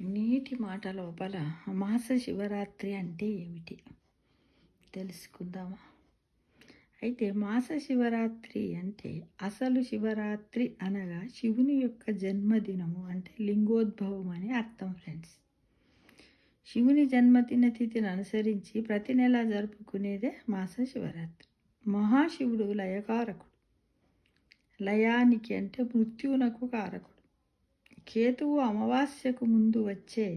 నీటి మాట లోపల మాస శివరాత్రి అంటే ఏమిటి తెలుసుకుందామా? అయితే మాస శివరాత్రి అంటే అసలు శివరాత్రి అనగా శివుని యొక్క జన్మదినము అంటే లింగోద్భవం అని అర్థం ఫ్రెండ్స్. శివుని జన్మదిన తిథిని అనుసరించి ప్రతి నెల జరుపుకునేదే మాస శివరాత్రి. మహాశివుడు లయకారకుడు, లయానికి అంటే మృత్యువునకు కారకుడు. కేతువు అమావాస్యకు ముందు వచ్చే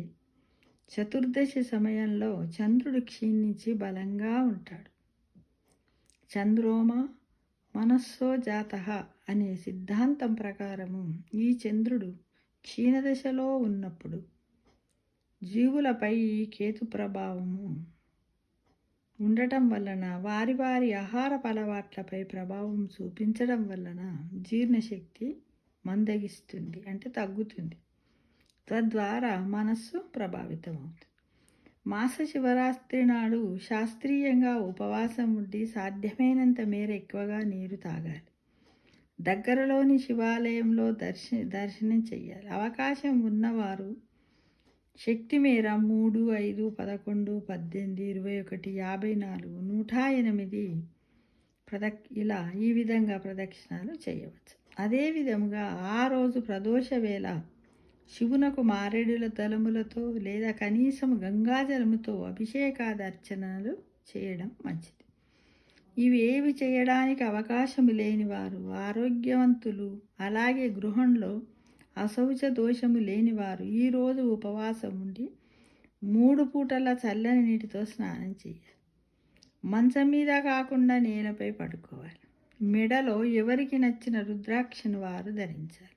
చతుర్దశి సమయంలో చంద్రుడు క్షీణించి బలంగా ఉంటాడు. చంద్రోమ మనస్సో జాతః అనే సిద్ధాంతం ప్రకారము ఈ చంద్రుడు క్షీణదశలో ఉన్నప్పుడు జీవులపై ఈ కేతు ప్రభావము ఉండటం వలన వారి వారి ఆహారపు అలవాట్లపై ప్రభావం చూపించడం వలన జీర్ణశక్తి మందగిస్తుంది, అంటే తగ్గుతుంది. తద్వారా మనస్సు ప్రభావితం అవుతుంది. మాస శివరాత్రి నాడు శాస్త్రీయంగా ఉపవాసం ఉండి సాధ్యమైనంత మేర ఎక్కువగా నీరు తాగాలి. దగ్గరలోని శివాలయంలో దర్శనం చేయాలి. అవకాశం ఉన్నవారు శక్తి మేర 3, 5, 11, 18, 21, 54, 108 ఇలా ఈ విధంగా ప్రదక్షిణాలు చేయవచ్చు. అదే విధముగా ఆ రోజు ప్రదోష వేళ శివునకు మారేడుల దళములతో లేదా కనీసం గంగాజలముతో అభిషేకాదర్చనలు చేయడం మంచిది. ఇవి ఏవి చేయడానికి అవకాశం లేని వారు, ఆరోగ్యవంతులు, అలాగే గృహంలో అశౌచ దోషము లేనివారు ఈరోజు ఉపవాసం ఉండి 3 పూటల చల్లని నీటితో స్నానం చేయాలి. మంచం మీద కాకుండా నేలపై పడుకోవాలి. మెడలో ఎవరికి నచ్చిన రుద్రాక్షను వారు ధరించాలి.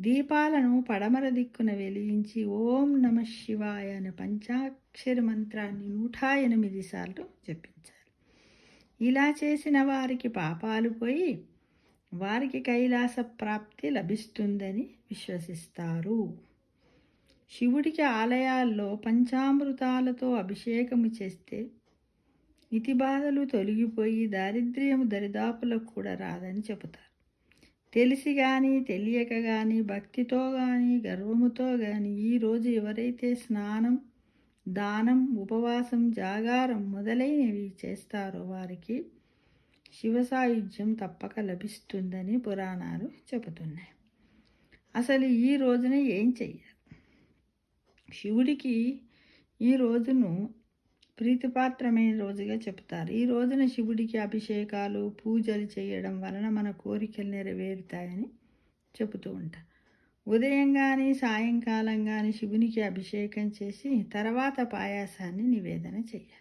దీపాలను పడమర దిక్కున వెలిగించి ఓం నమ శివాయ అనే పంచాక్షరి మంత్రాన్ని 108 సార్లు జపించాలి. ఇలా చేసిన వారికి పాపాలు పోయి వారికి కైలాస ప్రాప్తి లభిస్తుందని విశ్వసిస్తారు. శివుడికి ఆలయాల్లో పంచామృతాలతో అభిషేకము చేస్తే ఇతి బాధలు తొలగిపోయి దారిద్ర్యము దరిదాపులకు కూడా రాదని చెబుతారు. తెలిసి కానీ తెలియక కానీ భక్తితో కానీ గర్వముతో కానీ ఈరోజు ఎవరైతే స్నానం, దానం, ఉపవాసం, జాగారం మొదలైనవి చేస్తారో వారికి శివ సాయుధ్యం తప్పక లభిస్తుందని పురాణాలు చెబుతున్నాయి. అసలు ఈ రోజున ఏం చెయ్యాలి? శివుడికి ఈ రోజును ప్రీతిపాత్రమైన రోజుగా చెబుతారు. ఈ రోజున శివుడికి అభిషేకాలు, పూజలు చేయడం వలన మన కోరికలు నెరవేరుతాయని చెబుతూ ఉంటారు. ఉదయం కానీ సాయంకాలం కానీ శివునికి అభిషేకం చేసి తర్వాత పాయాసాన్ని నివేదన చేయాలి.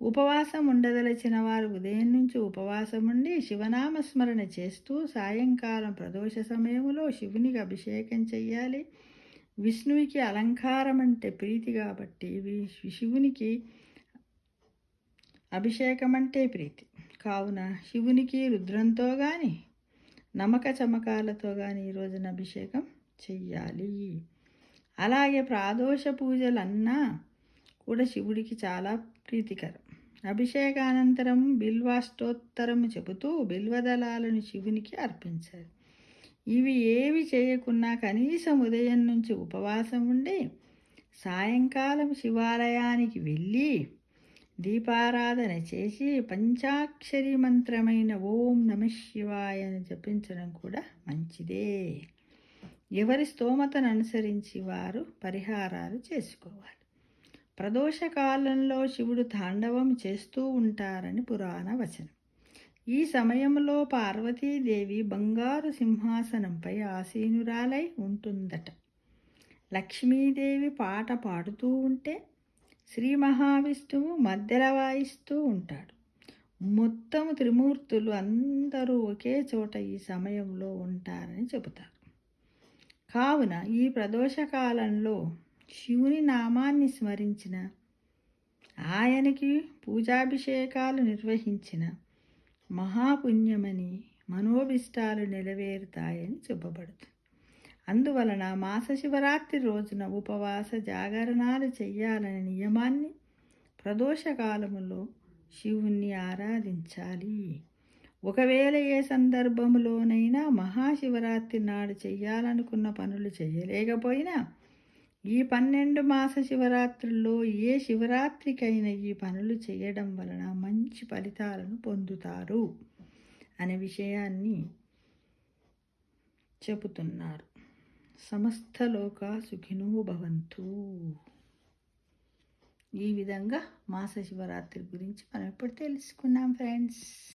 ఉపవాసం ఉండదలచిన వారు ఉదయం నుంచి ఉపవాసం ఉండి శివనామస్మరణ చేస్తూ సాయంకాలం ప్రదోష సమయంలో శివునికి అభిషేకం చెయ్యాలి. విష్ణువుకి అలంకారం అంటే ప్రీతి కాబట్టి శివునికి అభిషేకం అంటే ప్రీతి కావున శివునికి రుద్రంతో కానీ నమక చమకాలతో కానీ ఈ రోజున అభిషేకం చెయ్యాలి. అలాగే ప్రాదోష పూజలన్నా కూడా శివుడికి చాలా ప్రీతికరం. అభిషేకానంతరం బిల్వాష్టోత్తరము చెబుతూ బిల్వదళాలను శివునికి అర్పించాలి. ఇవి ఏవి చేయకున్నా కనీసం ఉదయం నుంచి ఉపవాసం ఉండి సాయంకాలం శివాలయానికి వెళ్ళి దీపారాధన చేసి పంచాక్షరి మంత్రమైన ఓం నమ శివాయ అని జపించడం కూడా మంచిదే. ఎవరి స్తోమతను అనుసరించి వారు పరిహారాలు చేసుకోవాలి. ప్రదోషకాలంలో శివుడు తాండవం చేస్తూ ఉంటారని పురాణ వచనం. ఈ సమయంలో పార్వతీదేవి బంగారు సింహాసనంపై ఆసీనురాలై ఉంటుందట. లక్ష్మీదేవి పాట పాడుతూ ఉంటే శ్రీ మహావిష్ణువు మధ్యలో వాయిస్తూ ఉంటాడు. మొత్తం త్రిమూర్తులు అందరూ ఒకే చోట ఈ సమయంలో ఉంటారని చెబుతారు. కావున ఈ ప్రదోషకాలంలో శివుని నామాన్ని స్మరించిన, ఆయనకి పూజాభిషేకాలు నిర్వహించిన మహాపుణ్యమని మనోభిష్టాలు నెరవేరుతాయని చెప్పబడుతుంది. అందువలన మాస శివరాత్రి రోజున ఉపవాస జాగరణాలు చెయ్యాలనే నియమాన్ని ప్రదోషకాలములో శివుణ్ణి ఆరాధించాలి. ఒకవేళ ఏ సందర్భంలోనైనా మహాశివరాత్రి నాడు చెయ్యాలనుకున్న పనులు చేయలేకపోయినా ఈ 12 మాస శివరాత్రుల్లో ఏ శివరాత్రికైనా ఈ పనులు చేయడం వలన మంచి ఫలితాలను పొందుతారు అనే విషయాన్ని చెబుతున్నారు. సమస్త లోకా సుఖినో భవంతు. ఈ విధంగా మాస శివరాత్రి గురించి మనం ఇప్పుడు తెలుసుకున్నాం ఫ్రెండ్స్.